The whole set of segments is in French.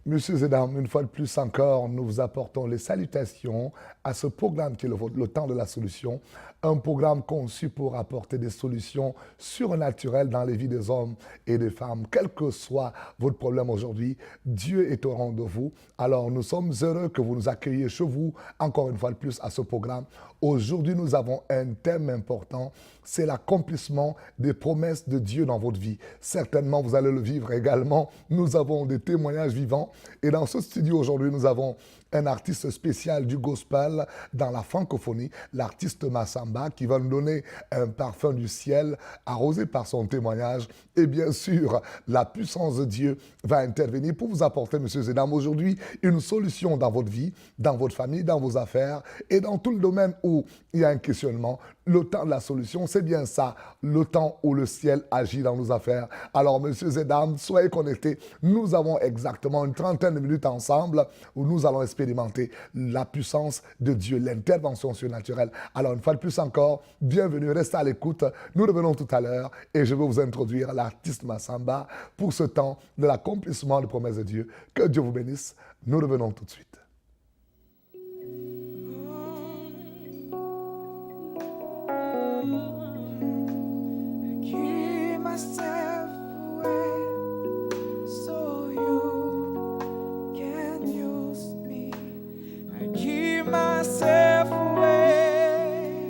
Messieurs et dames, une fois de plus encore, nous vous apportons les salutations à ce programme qui est le temps de la solution, un programme conçu pour apporter des solutions surnaturelles dans les vies des hommes et des femmes. Quel que soit votre problème aujourd'hui, Dieu est au rendez-vous. Alors nous sommes heureux que vous nous accueilliez chez vous, encore une fois de plus, à ce programme. Aujourd'hui, nous avons un thème important, c'est l'accomplissement des promesses de Dieu dans votre vie. Certainement, vous allez le vivre également. Nous avons des témoignages vivants. Et dans ce studio aujourd'hui, nous avons un artiste spécial du gospel dans la francophonie, l'artiste Massamba, qui va nous donner un parfum du ciel arrosé par son témoignage. Et bien sûr, la puissance de Dieu va intervenir pour vous apporter, messieurs et dames, aujourd'hui, une solution dans votre vie, dans votre famille, dans vos affaires et dans tout le domaine où il y a un questionnement. Le temps de la solution, c'est bien ça, le temps où le ciel agit dans nos affaires. Alors, messieurs et dames, soyez connectés. Nous avons exactement une trentaine de minutes ensemble où nous allons expérimenter la puissance de Dieu, l'intervention surnaturelle. Alors, une fois de plus encore, bienvenue, restez à l'écoute. Nous revenons tout à l'heure et je vais vous introduire l'artiste Massamba pour ce temps de l'accomplissement des promesses de Dieu. Que Dieu vous bénisse. Nous revenons tout de suite. Give myself away so you can use me. I give myself away.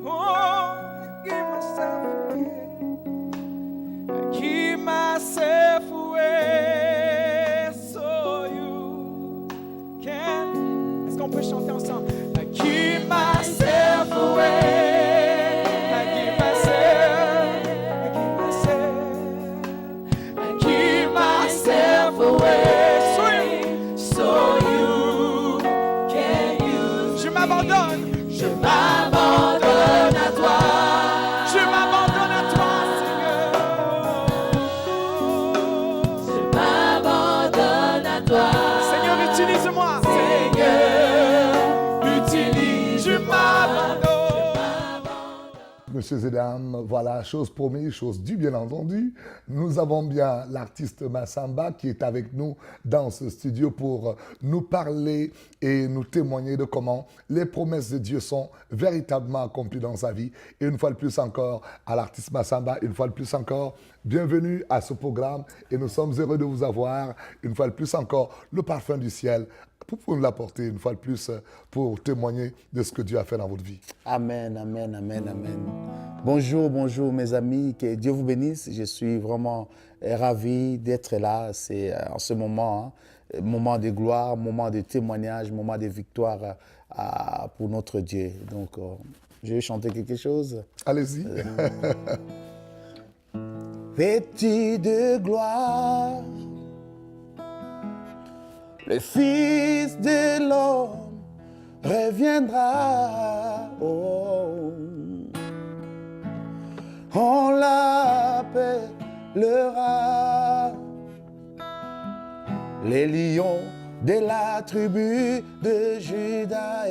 Oh, I give myself away. I give myself away so you can. Est-ce qu'on peut chanter ensemble? I give myself away. Messieurs et dames, voilà, chose promise, chose due, bien entendu. Nous avons bien l'artiste Massamba qui est avec nous dans ce studio pour nous parler et nous témoigner de comment les promesses de Dieu sont véritablement accomplies dans sa vie. Et une fois de plus encore, à l'artiste Massamba, une fois de plus encore, bienvenue à ce programme et nous sommes heureux de vous avoir. Une fois de plus encore, le parfum du ciel pour nous l'apporter une fois de plus pour témoigner de ce que Dieu a fait dans votre vie. Amen, amen, amen, amen. Bonjour, bonjour mes amis, que Dieu vous bénisse. Je suis vraiment ravi d'être là. C'est en ce moment, moment de gloire, moment de témoignage, moment de victoire pour notre Dieu. Donc, je vais chanter quelque chose. Allez-y. Vêtu de gloire, le Fils de l'homme reviendra. Oh, on l'appellera les lions de la tribu de Juda.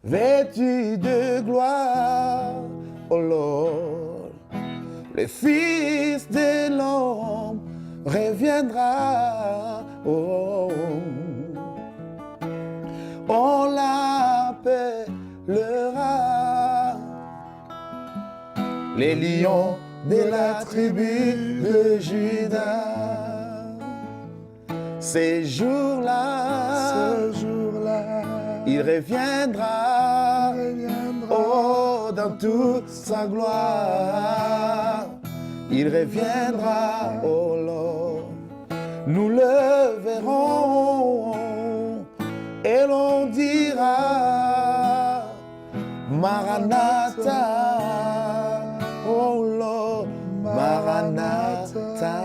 Vêtu de gloire, oh Lord, le Fils de l'homme reviendra. Oh, on l'appellera les lions de la tribu de Juda. Ces jours-là, il reviendra, oh, dans toute sa gloire. Il reviendra, oh Lord, nous le verrons et l'on dira, Maranatha, oh Lord, Maranatha.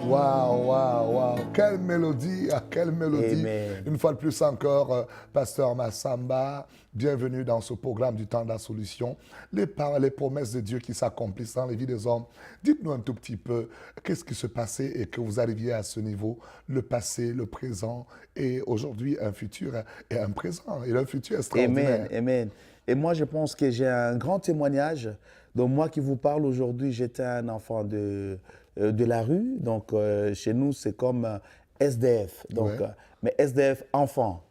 Waouh, waouh, waouh, quelle mélodie, quelle mélodie. Amen. Une fois de plus encore, Pasteur Massamba, bienvenue dans ce programme du temps de la solution. Les promesses de Dieu qui s'accomplissent dans les vies des hommes. Dites-nous un tout petit peu, qu'est-ce qui se passait et que vous arriviez à ce niveau, le passé, le présent et aujourd'hui un futur et un présent et un futur extraordinaire. Amen, amen. Et moi, je pense que j'ai un grand témoignage Donc moi qui vous parle aujourd'hui, j'étais un enfant de la rue. Donc chez nous, c'est comme SDF. Donc, Ouais. mais SDF enfant.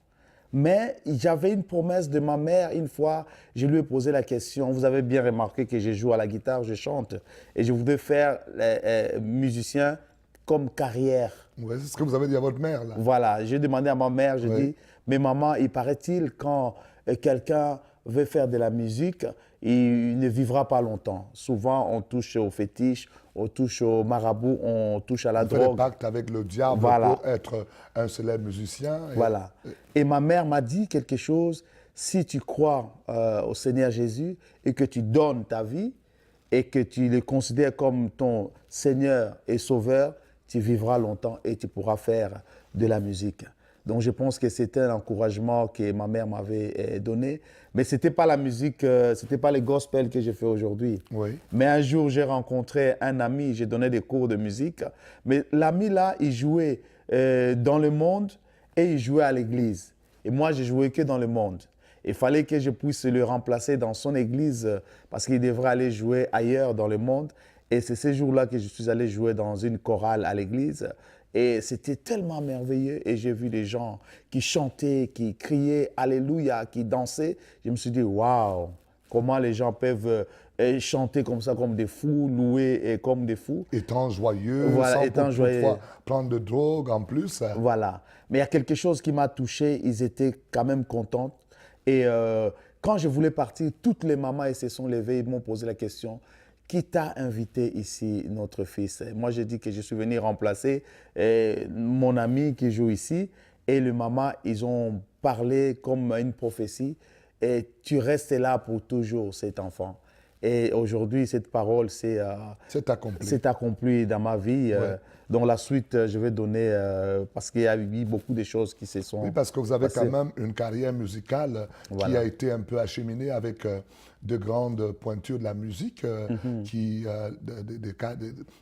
Mais j'avais une promesse de ma mère. Une fois, je lui ai posé la question. Vous avez bien remarqué que je joue à la guitare, je chante. Et je voudrais faire musicien comme carrière. Ouais, c'est ce que vous avez dit à votre mère, là. Voilà, j'ai demandé à ma mère, j'ai Oui. dit, mais maman, il paraît-il, quand quelqu'un veut faire de la musique, il ne vivra pas longtemps. Souvent, on touche au fétiche, on touche au marabout, on touche à la On fait des drogue. pactes avec le diable Voilà. pour être un célèbre musicien. Et- Voilà. Et ma mère m'a dit quelque chose, si tu crois au Seigneur Jésus et que tu donnes ta vie et que tu le considères comme ton Seigneur et Sauveur, tu vivras longtemps et tu pourras faire de la musique. Donc je pense que c'était un encouragement que ma mère m'avait donné. Mais ce n'était pas la musique, ce n'était pas le gospel que j'ai fait aujourd'hui. Oui. Mais un jour, j'ai rencontré un ami, j'ai donné des cours de musique. Mais l'ami là, il jouait dans le monde et il jouait à l'église. Et moi, je jouais que dans le monde. Il fallait que je puisse le remplacer dans son église parce qu'il devrait aller jouer ailleurs dans le monde. Et c'est ce jour-là que je suis allé jouer dans une chorale à l'église. Et c'était tellement merveilleux. Et j'ai vu des gens qui chantaient, qui criaient Alléluia, qui dansaient. Je me suis dit, waouh, comment les gens peuvent chanter comme ça, comme des fous, louer comme des fous. Étant joyeux, Voilà, sans étant joyeux. toutefois prendre de drogue en plus. Voilà. Mais il y a quelque chose qui m'a touché. Ils étaient quand même contents. Et quand je voulais partir, toutes les mamans elles se sont levées. Ils m'ont posé la question, qui t'a invité ici, notre fils? Moi, j'ai dit que je suis venu remplacer mon ami qui joue ici. Et les mamans, ils ont parlé comme une prophétie. Et tu restes là pour toujours, cet enfant. Et aujourd'hui, cette parole, c'est accompli dans ma vie. Ouais. Dans la suite, je vais donner, parce qu'il y a eu beaucoup de choses qui se sont Oui, parce que vous avez passées. quand même une carrière musicale qui Voilà. a été un peu acheminée avec de grandes pointures de la musique,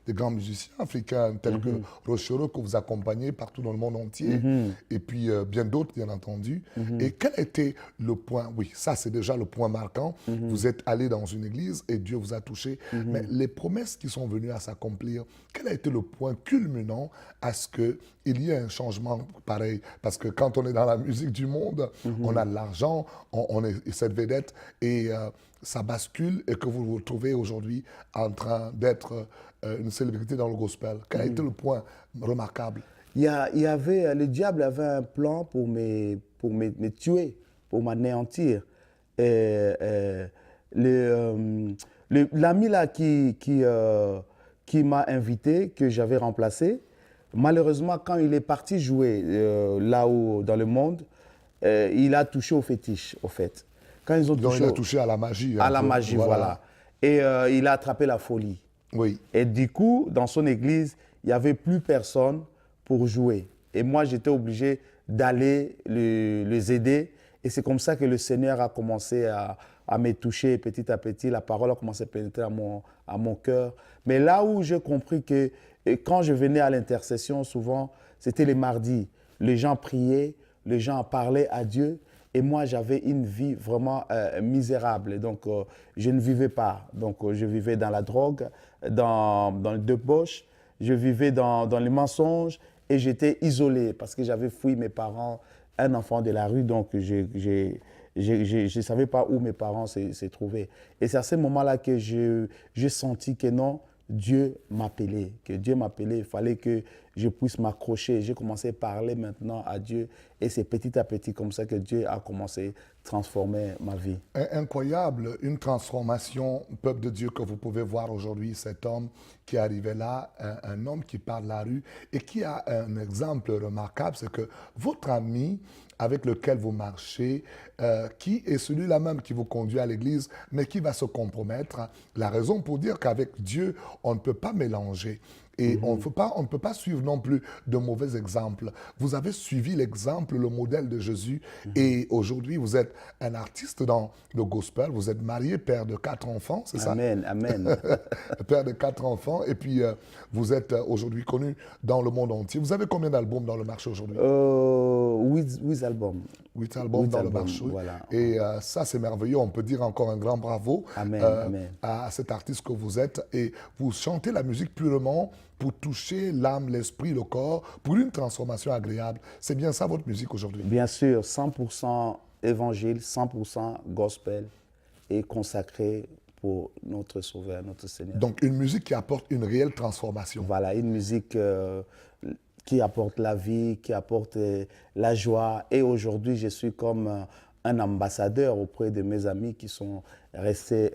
des grands musiciens africains tels que Rochero, que vous accompagnez partout dans le monde entier, et puis bien d'autres, bien entendu. Et quel a été le point? Oui, ça c'est déjà le point marquant. Vous êtes allé dans une église et Dieu vous a touché. Mais les promesses qui sont venues à s'accomplir, quel a été le point culminant à ce qu'il y ait un changement pareil? Parce que quand on est dans la musique du monde, on a de l'argent, on est cette vedette et ça bascule et que vous vous retrouvez aujourd'hui en train d'être une célébrité dans le gospel. Quel a été le point remarquable? Il y avait, le diable avait un plan pour me tuer, pour m'anéantir. L'ami là qui m'a invité, que j'avais remplacé, malheureusement, quand il est parti jouer là-haut dans le monde, il a touché au fétiche, au fait. Quand ils ont Donc touché il a touché à la magie. à un la peu. magie, voilà. Et il a attrapé la folie. Oui. Et du coup, dans son église, il n'y avait plus personne pour jouer. Et moi, j'étais obligé d'aller les aider. Et c'est comme ça que le Seigneur a commencé à me toucher petit à petit. La parole a commencé à pénétrer à mon cœur. Mais là où j'ai compris que quand je venais à l'intercession, souvent, c'était les mardis. Les gens priaient, les gens parlaient à Dieu. Et moi, j'avais une vie vraiment misérable. Et donc, je ne vivais pas. Donc, je vivais dans la drogue, dans le debauche. Je vivais dans les mensonges et j'étais isolé parce que j'avais fui mes parents, un enfant de la rue. Donc, je ne savais pas où mes parents se trouvaient. Et c'est à ce moment-là que j'ai senti que non, Dieu m'appelait, que Dieu m'appelait. Il fallait que je puisse m'accrocher. J'ai commencé à parler maintenant à Dieu. Et c'est petit à petit comme ça que Dieu a commencé à transformer ma vie. Incroyable, une transformation, peuple de Dieu, que vous pouvez voir aujourd'hui, cet homme qui est arrivé là, un homme qui parle la rue et qui a un exemple remarquable, c'est que votre ami avec lequel vous marchez, qui est celui-là même qui vous conduit à l'église, mais qui va se compromettre. La raison pour dire qu'avec Dieu, on ne peut pas mélanger. Et on ne peut pas suivre non plus de mauvais exemples. Vous avez suivi l'exemple, le modèle de Jésus. Et aujourd'hui, vous êtes un artiste dans le gospel. Vous êtes marié, père de 4 enfants, c'est ça? Amen, amen. Père de 4 enfants. Et puis, vous êtes aujourd'hui connu dans le monde entier. Vous avez combien d'albums dans le marché aujourd'hui? 8 albums. 8 albums dans le albums, marché. voilà. Et ça, c'est merveilleux. On peut dire encore un grand bravo Amen, amen. à cet artiste que vous êtes. Et vous chantez la musique purement pour toucher l'âme, l'esprit, le corps, pour une transformation agréable. C'est bien ça votre musique aujourd'hui? Bien sûr, 100% évangile, 100% gospel et consacré pour notre Sauveur, notre Seigneur. Donc une musique qui apporte une réelle transformation. Voilà, une musique qui apporte la vie, qui apporte la joie. Et aujourd'hui, je suis comme un ambassadeur auprès de mes amis qui sont restés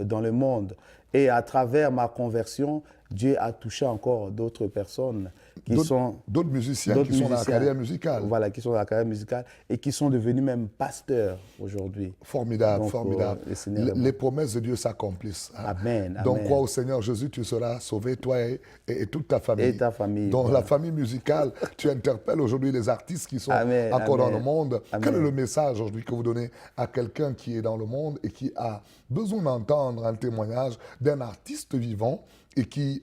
dans le monde. Et à travers ma conversion, Dieu a touché encore d'autres personnes qui sont... D'autres musiciens qui sont dans la carrière musicale. Voilà, qui sont dans la carrière musicale et qui sont devenus même pasteurs aujourd'hui. Formidable, Donc, formidable. Les promesses de Dieu s'accomplissent. Hein. Amen, Donc, amen. crois au Seigneur Jésus, tu seras sauvé, toi et toute ta famille. Et ta famille. Dans voilà. la famille musicale, tu interpelles aujourd'hui les artistes qui sont Amen, encore dans amen. le monde. Amen. Quel est le message aujourd'hui que vous donnez à quelqu'un qui est dans le monde et qui a besoin d'entendre un témoignage d'un artiste vivant et qui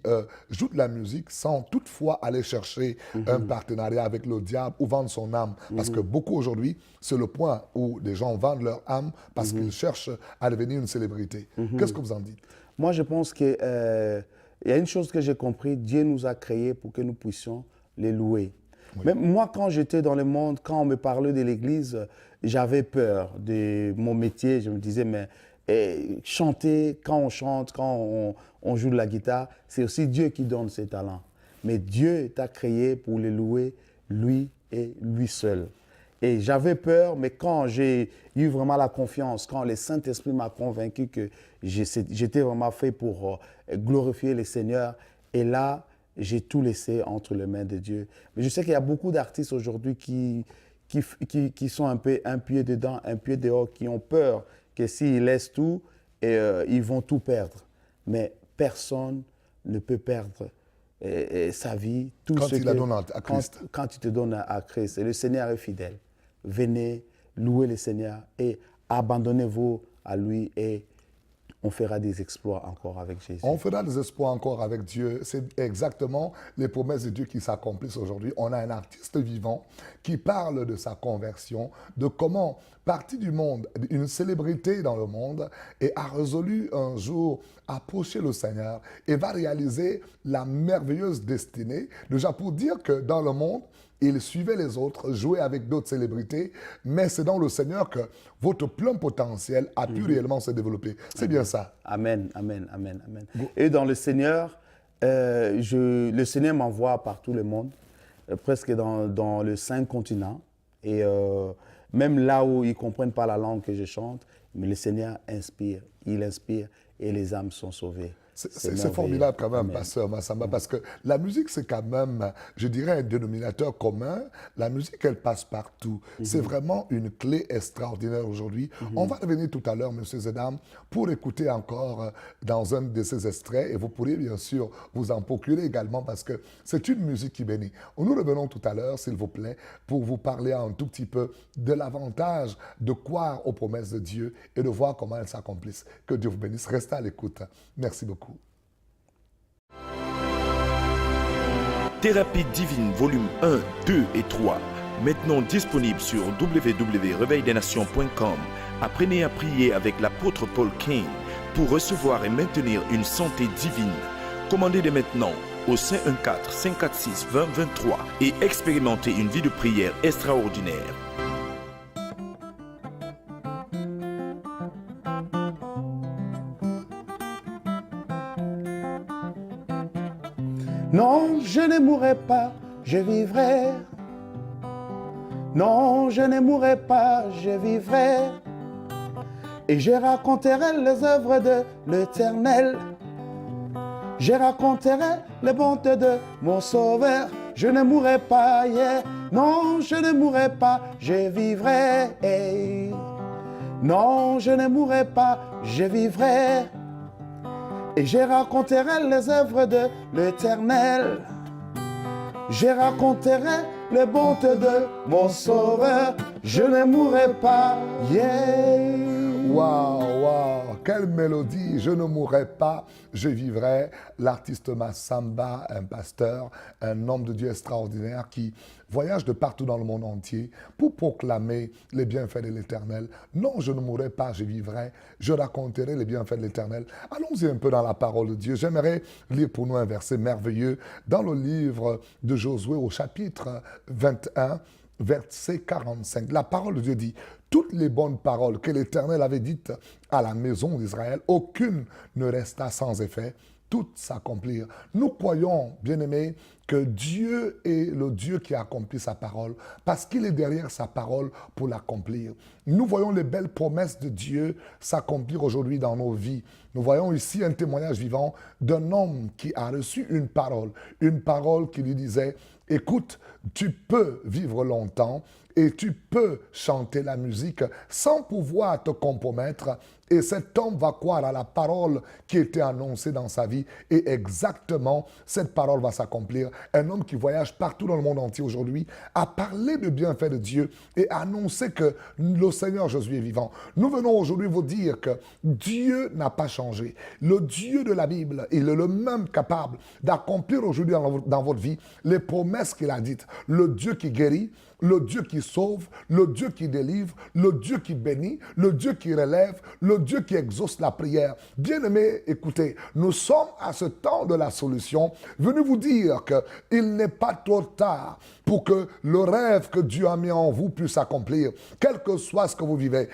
joue de la musique sans toutefois aller chercher un partenariat avec le diable ou vendre son âme? Parce que beaucoup aujourd'hui, c'est le point où les gens vendent leur âme parce qu'ils cherchent à devenir une célébrité. Qu'est-ce que vous en dites? Moi, je pense qu'il y a une chose que j'ai compris, Dieu nous a créés pour que nous puissions les louer. Oui. Même moi, quand j'étais dans le monde, quand on me parlait de l'Église, j'avais peur de mon métier. Je me disais, mais chanter, quand on chante, quand on joue de la guitare, c'est aussi Dieu qui donne ses talents. Mais Dieu t'a créé pour les louer, lui et lui seul. Et j'avais peur, mais quand j'ai eu vraiment la confiance, quand le Saint-Esprit m'a convaincu que j'étais vraiment fait pour glorifier le Seigneur, et là, j'ai tout laissé entre les mains de Dieu. Mais je sais qu'il y a beaucoup d'artistes aujourd'hui qui sont un peu un pied dedans, un pied dehors, qui ont peur que s'ils laissent tout, ils vont tout perdre. Mais personne ne peut perdre sa vie. Tout Quand ce il la donne à Christ. Quand tu te donnes à Christ. Et le Seigneur est fidèle. Venez louer le Seigneur et abandonnez-vous à lui et on fera des exploits encore avec Jésus. On fera des exploits encore avec Dieu. C'est exactement les promesses de Dieu qui s'accomplissent aujourd'hui. On a un artiste vivant qui parle de sa conversion, de comment, parti du monde, une célébrité dans le monde, et a résolu un jour approcher le Seigneur et va réaliser la merveilleuse destinée. Déjà pour dire que dans le monde, il suivait les autres, jouait avec d'autres célébrités, mais c'est dans le Seigneur que votre plein potentiel a pu réellement se développer. C'est bien ça. Amen, amen, amen, amen. Et dans le Seigneur, le Seigneur m'envoie par tout le monde, presque dans les 5 continents. Et même là où ils ne comprennent pas la langue que je chante, mais le Seigneur inspire, il inspire et les âmes sont sauvées. C'est formidable quand même, Amen. Pasteur Massamba, parce que la musique, c'est quand même, je dirais, un dénominateur commun. La musique, elle passe partout. C'est vraiment une clé extraordinaire aujourd'hui. On va revenir tout à l'heure, messieurs et dames, pour écouter encore dans un de ces extraits, et vous pourrez bien sûr vous en procurer également, parce que c'est une musique qui bénit. Nous revenons tout à l'heure, s'il vous plaît, pour vous parler un tout petit peu de l'avantage de croire aux promesses de Dieu et de voir comment elles s'accomplissent. Que Dieu vous bénisse. Restez à l'écoute. Merci beaucoup. Thérapie divine, volume 1, 2 et 3. Maintenant disponible sur www.reveildesnations.com. Apprenez à prier avec l'apôtre Paul King pour recevoir et maintenir une santé divine. Commandez dès maintenant au 514-546-2023 et expérimentez une vie de prière extraordinaire. Non, je ne mourrai pas, je vivrai. Non, je ne mourrai pas, je vivrai. Et je raconterai les œuvres de l'Éternel. Je raconterai les bontés de mon Sauveur. Je ne mourrai pas, yeah. Non, je ne mourrai pas, je vivrai. Hey. Non, je ne mourrai pas, je vivrai. Et je raconterai les œuvres de l'Éternel. Je raconterai les bontés de mon Sauveur. Je ne mourrai pas. Yeah. Waouh, waouh, quelle mélodie, je ne mourrai pas, je vivrai. L'artiste Massamba, un pasteur, un homme de Dieu extraordinaire qui voyage de partout dans le monde entier pour proclamer les bienfaits de l'Éternel. Non, je ne mourrai pas, je vivrai, je raconterai les bienfaits de l'Éternel. Allons-y un peu dans la parole de Dieu. J'aimerais lire pour nous un verset merveilleux dans le livre de Josué au chapitre 21, verset 45. La parole de Dieu dit: toutes les bonnes paroles que l'Éternel avait dites à la maison d'Israël, aucune ne resta sans effet, toutes s'accomplirent. Nous croyons, bien-aimés, que Dieu est le Dieu qui accomplit sa parole, parce qu'il est derrière sa parole pour l'accomplir. Nous voyons les belles promesses de Dieu s'accomplir aujourd'hui dans nos vies. Nous voyons ici un témoignage vivant d'un homme qui a reçu une parole qui lui disait: écoute, tu peux vivre longtemps et tu peux chanter la musique sans pouvoir te compromettre. Et cet homme va croire à la parole qui était annoncée dans sa vie. Et exactement, cette parole va s'accomplir. Un homme qui voyage partout dans le monde entier aujourd'hui a parlé de bienfaits de Dieu et a annoncé que le Seigneur Jésus est vivant. Nous venons aujourd'hui vous dire que Dieu n'a pas changé. Le Dieu de la Bible, il est le même capable d'accomplir aujourd'hui dans votre vie les promesses qu'il a dites. Le Dieu qui guérit, le Dieu qui sauve, le Dieu qui délivre, le Dieu qui bénit, le Dieu qui relève, le Dieu qui exauce la prière. Bien-aimés, écoutez, nous sommes à ce temps de la solution. Venez vous dire qu'il n'est pas trop tard pour que le rêve que Dieu a mis en vous puisse s'accomplir, quel que soit ce que vous vivez.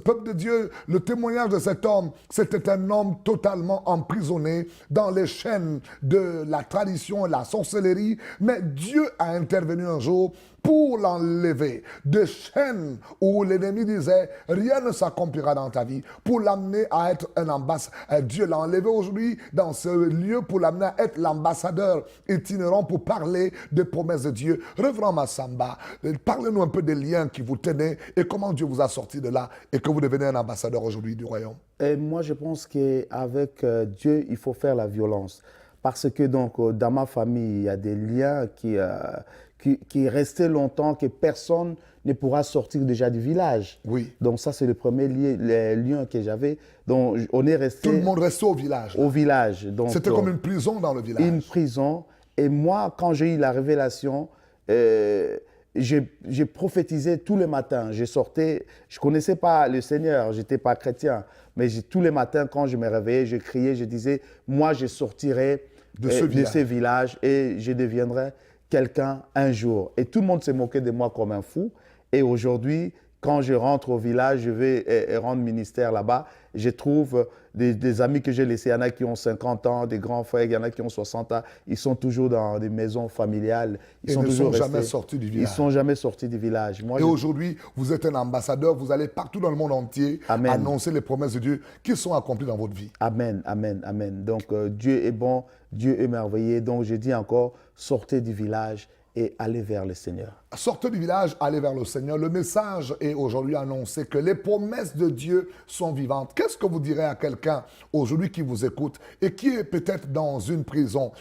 Peuple de Dieu, le témoignage de cet homme, c'était un homme totalement emprisonné dans les chaînes de la tradition et la sorcellerie, mais Dieu a intervenu un jour pour l'enlever des chaînes où l'ennemi disait rien ne s'accomplira dans ta vie, pour l'amener à être un ambassadeur. Dieu l'a enlevé aujourd'hui dans ce lieu pour l'amener à être l'ambassadeur itinérant pour parler des promesses de Dieu. Révérend Massamba, parlez-nous un peu des liens qui vous tenaient et comment Dieu vous a sorti de là et que vous devenez un ambassadeur aujourd'hui du royaume. Et moi, je pense qu'avec Dieu, il faut faire la violence. Parce que donc, dans ma famille, il y a des liens qui restaient longtemps, que personne ne pourra sortir déjà du village. Oui. Donc ça, c'est le premier lien que j'avais. Donc on est resté... Tout le monde restait au village. Au village. C'était comme une prison dans le village. Une prison. Et moi, quand j'ai eu la révélation, j'ai prophétisé tous les matins. Je sortais, je ne connaissais pas le Seigneur, je n'étais pas chrétien. Mais tous les matins, quand je me réveillais, je criais, je disais, moi, je sortirai de ce village et je deviendrai quelqu'un un jour. Et tout le monde s'est moqué de moi comme un fou. Et aujourd'hui, quand je rentre au village, je vais rendre ministère là-bas, je trouve des amis que j'ai laissés. Il y en a qui ont 50 ans, des grands frères, il y en a qui ont 60 ans. Ils sont toujours dans des maisons familiales. Ils ne sont jamais sortis du village. Ils ne sont jamais sortis du village. Et aujourd'hui, vous êtes un ambassadeur, vous allez partout dans le monde entier annoncer les promesses de Dieu qui sont accomplies dans votre vie. Amen, amen, amen. Donc Dieu est bon, Dieu est merveilleux. Donc je dis encore, sortez du village et allez vers le Seigneur. Sortez du village, allez vers le Seigneur. Le message est aujourd'hui annoncé que les promesses de Dieu sont vivantes. Qu'est-ce que vous direz à quelqu'un aujourd'hui qui vous écoute et qui est peut-être dans une prison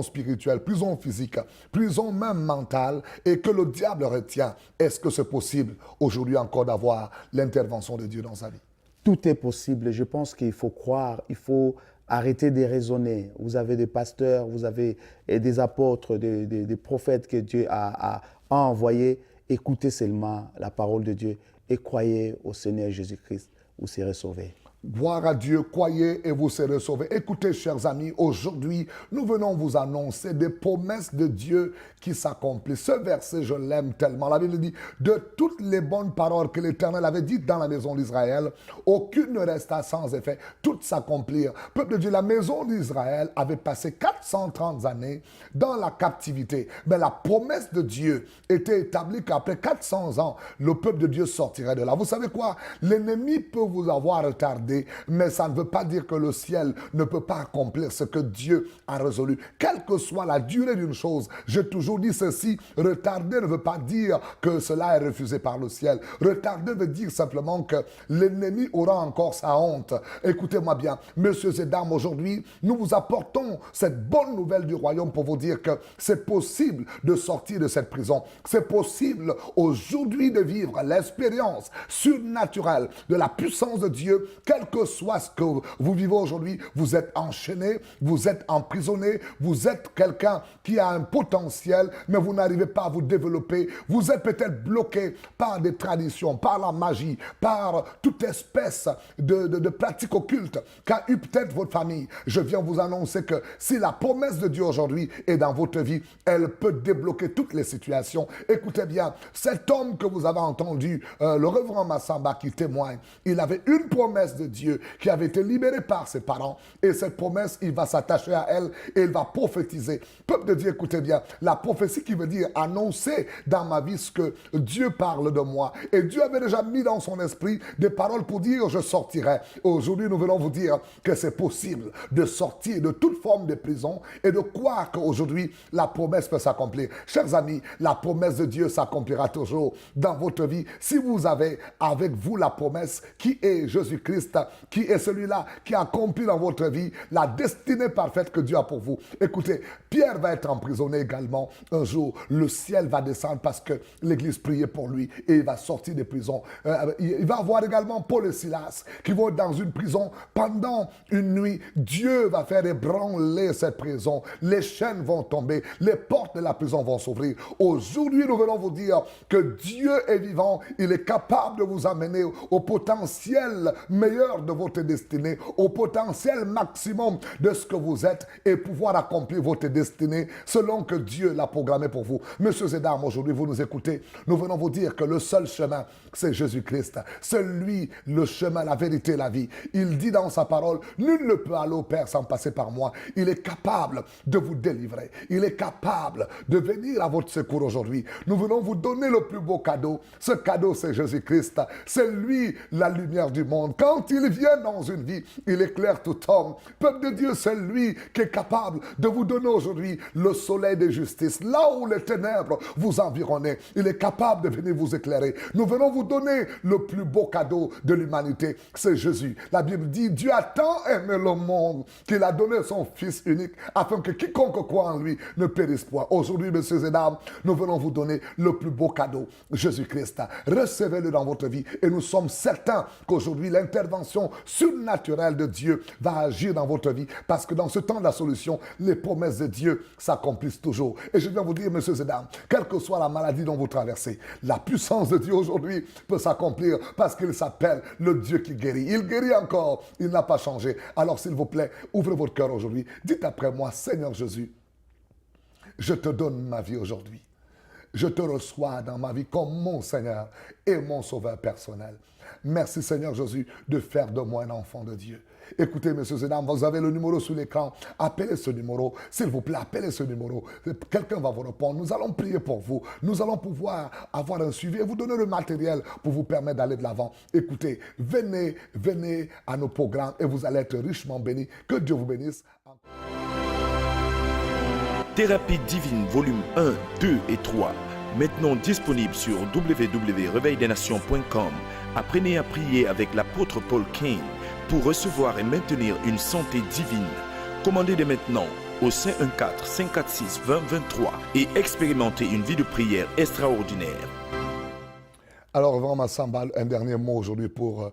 spirituelle, prison physique, prison même mentale et que le diable retient? Est-ce que c'est possible aujourd'hui encore d'avoir l'intervention de Dieu dans sa vie? Tout est possible. Je pense qu'il faut croire, il faut arrêter de raisonner. Vous avez des pasteurs, vous avez des apôtres, des prophètes que Dieu a envoyés. Écoutez seulement la parole de Dieu et croyez au Seigneur Jésus-Christ. Vous serez sauvés. Gloire à Dieu, croyez et vous serez sauvés. Écoutez, chers amis, aujourd'hui, nous venons vous annoncer des promesses de Dieu qui s'accomplissent. Ce verset, je l'aime tellement. La Bible dit, de toutes les bonnes paroles que l'Éternel avait dites dans la maison d'Israël, aucune ne resta sans effet. Toutes s'accomplirent. Peuple de Dieu, la maison d'Israël avait passé 430 années dans la captivité. Mais la promesse de Dieu était établie qu'après 400 ans, le peuple de Dieu sortirait de là. Vous savez quoi? L'ennemi peut vous avoir retardé demander, mais ça ne veut pas dire que le ciel ne peut pas accomplir ce que Dieu a résolu. Quelle que soit la durée d'une chose, j'ai toujours dit ceci, retarder ne veut pas dire que cela est refusé par le ciel. Retarder veut dire simplement que l'ennemi aura encore sa honte. Écoutez-moi bien, messieurs et dames, aujourd'hui, nous vous apportons cette bonne nouvelle du royaume pour vous dire que c'est possible de sortir de cette prison. C'est possible aujourd'hui de vivre l'expérience surnaturelle de la puissance de Dieu, quel que soit ce que vous vivez aujourd'hui. Vous êtes enchaîné, vous êtes emprisonné, vous êtes quelqu'un qui a un potentiel, mais vous n'arrivez pas à vous développer. Vous êtes peut-être bloqué par des traditions, par la magie, par toute espèce de pratique occulte qu'a eu peut-être votre famille. Je viens vous annoncer que si la promesse de Dieu aujourd'hui est dans votre vie, elle peut débloquer toutes les situations. Écoutez bien, cet homme que vous avez entendu, le révérend Massamba qui témoigne, il avait une promesse de Dieu qui avait été libérée par ses parents, et cette promesse, il va s'attacher à elle et il va prophétiser. Peuple de Dieu, écoutez bien, la prophétie qui veut dire annoncer dans ma vie ce que Dieu parle de moi. Et Dieu avait déjà mis dans son esprit des paroles pour dire je sortirai. Aujourd'hui, nous venons vous dire que c'est possible de sortir de toute forme de prison et de croire qu'aujourd'hui, la promesse peut s'accomplir. Chers amis, la promesse de Dieu s'accomplira toujours dans votre vie si vous avez avec vous la promesse qui est Jésus-Christ, qui est celui-là qui accomplit dans votre vie la destinée parfaite que Dieu a pour vous. Écoutez, Pierre va être emprisonné également un jour. Le ciel va descendre parce que l'Église priait pour lui et il va sortir des prisons. Il va avoir également Paul et Silas qui vont être dans une prison pendant une nuit. Dieu va faire ébranler cette prison. Les chaînes vont tomber. Les portes de la prison vont s'ouvrir. Aujourd'hui, nous venons vous dire que Dieu est vivant. Il est capable de vous amener au potentiel meilleur de votre destinée, au potentiel maximum de ce que vous êtes et pouvoir accomplir votre destinée selon que Dieu l'a programmé pour vous. Messieurs et dames, aujourd'hui, vous nous écoutez. Nous venons vous dire que le seul chemin, c'est Jésus-Christ. C'est lui le chemin, la vérité, la vie. Il dit dans sa parole, nul ne peut aller au Père sans passer par moi. Il est capable de vous délivrer. Il est capable de venir à votre secours aujourd'hui. Nous venons vous donner le plus beau cadeau. Ce cadeau, c'est Jésus-Christ. C'est lui la lumière du monde. Quand il vient dans une vie, il éclaire tout homme. Peuple de Dieu, c'est lui qui est capable de vous donner aujourd'hui le soleil de justice. Là où les ténèbres vous environnaient, il est capable de venir vous éclairer. Nous venons vous donner le plus beau cadeau de l'humanité, c'est Jésus. La Bible dit, Dieu a tant aimé le monde qu'il a donné son Fils unique afin que quiconque croit en lui ne périsse point. Aujourd'hui, messieurs et dames, nous venons vous donner le plus beau cadeau, Jésus-Christ. Recevez-le dans votre vie et nous sommes certains qu'aujourd'hui, l'intervention surnaturelle de Dieu va agir dans votre vie parce que dans ce temps de la solution, les promesses de Dieu s'accomplissent toujours. Et je viens vous dire, messieurs et dames, quelle que soit la maladie dont vous traversez, la puissance de Dieu aujourd'hui peut s'accomplir parce qu'il s'appelle le Dieu qui guérit. Il guérit encore, il n'a pas changé. Alors s'il vous plaît, ouvrez votre cœur aujourd'hui. Dites après moi, Seigneur Jésus, je te donne ma vie aujourd'hui. Je te reçois dans ma vie comme mon Seigneur et mon Sauveur personnel. Merci Seigneur Jésus de faire de moi un enfant de Dieu. Écoutez, messieurs et dames, vous avez le numéro sur l'écran. Appelez ce numéro. S'il vous plaît, appelez ce numéro. Quelqu'un va vous répondre. Nous allons prier pour vous. Nous allons pouvoir avoir un suivi et vous donner le matériel pour vous permettre d'aller de l'avant. Écoutez, venez à nos programmes et vous allez être richement bénis. Que Dieu vous bénisse. Thérapie divine, volume 1, 2 et 3. Maintenant disponible sur www.reveildesnations.com. Apprenez à prier avec l'apôtre Paul Cain pour recevoir et maintenir une santé divine. Commandez dès maintenant au 514-546-2023 et expérimentez une vie de prière extraordinaire. Alors, vraiment, Massamba, un dernier mot aujourd'hui pour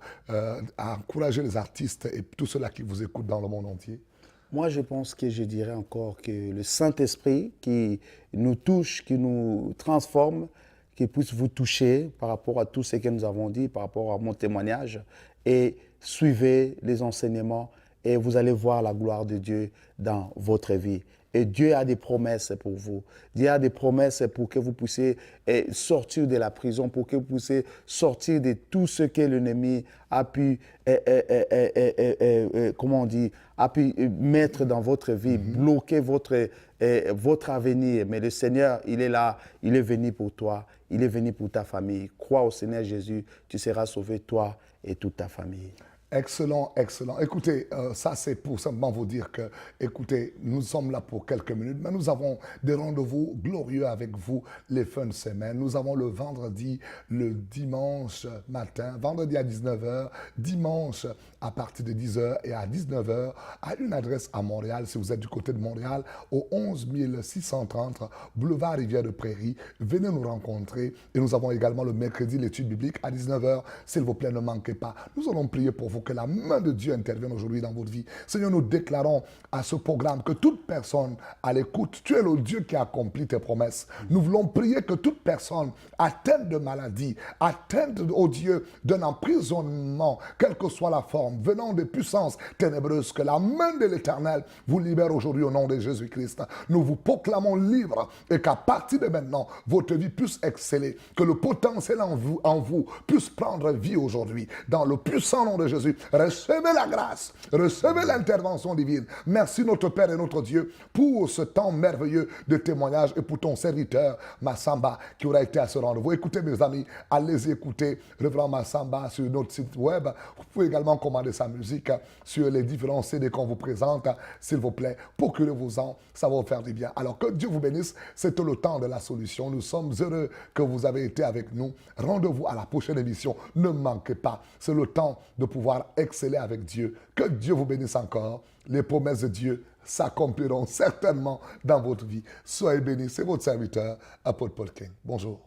encourager les artistes et tous ceux-là qui vous écoutent dans le monde entier. Moi, je pense que je dirais encore que le Saint-Esprit qui nous touche, qui nous transforme, qui puisse vous toucher par rapport à tout ce que nous avons dit, par rapport à mon témoignage, et suivez les enseignements et vous allez voir la gloire de Dieu dans votre vie. Et Dieu a des promesses pour vous. Dieu a des promesses pour que vous puissiez sortir de la prison, pour que vous puissiez sortir de tout ce que l'ennemi a pu, a pu mettre dans votre vie, bloquer votre avenir. Mais le Seigneur, il est là, il est venu pour toi, il est venu pour ta famille. Crois au Seigneur Jésus, tu seras sauvé, toi et toute ta famille. Excellent, excellent. Écoutez, ça c'est pour simplement vous dire que, écoutez, nous sommes là pour quelques minutes, mais nous avons des rendez-vous glorieux avec vous les fins de semaine. Nous avons le vendredi, le dimanche matin, vendredi à 19 heures, dimanche à partir de 10 heures et à 19 heures, à une adresse à Montréal, si vous êtes du côté de Montréal, au 11 630 boulevard Rivière de Prairie. Venez nous rencontrer. Et nous avons également le mercredi l'étude biblique à 19 heures. S'il vous plaît, ne manquez pas. Nous allons prier pour vous que la main de Dieu intervienne aujourd'hui dans votre vie. Seigneur, nous déclarons à ce programme que toute personne à l'écoute, tu es le Dieu qui accomplit tes promesses. Nous voulons prier que toute personne atteinte de maladie, atteinte, oh Dieu, d'un emprisonnement, quelle que soit la forme, venant des puissances ténébreuses, que la main de l'Éternel vous libère aujourd'hui au nom de Jésus-Christ. Nous vous proclamons libre et qu'à partir de maintenant, votre vie puisse exceller, que le potentiel en vous puisse prendre vie aujourd'hui. Dans le puissant nom de Jésus, recevez la grâce, recevez l'intervention divine. Merci notre Père et notre Dieu pour ce temps merveilleux de témoignage et pour ton serviteur Massamba qui aura été à ce rendez-vous. Écoutez mes amis, allez écouter Révérend Massamba sur notre site web. Vous pouvez également commander sa musique sur les différents CD qu'on vous présente. S'il vous plaît, procurez-vous-en, ça va vous faire du bien. Alors que Dieu vous bénisse, c'était le temps de la solution. Nous sommes heureux que vous avez été avec nous. Rendez-vous à la prochaine émission. Ne manquez pas. C'est le temps de pouvoir exceller avec Dieu. Que Dieu vous bénisse encore. Les promesses de Dieu s'accompliront certainement dans votre vie. Soyez bénis. C'est votre serviteur, Apôtre Paul King. Bonjour.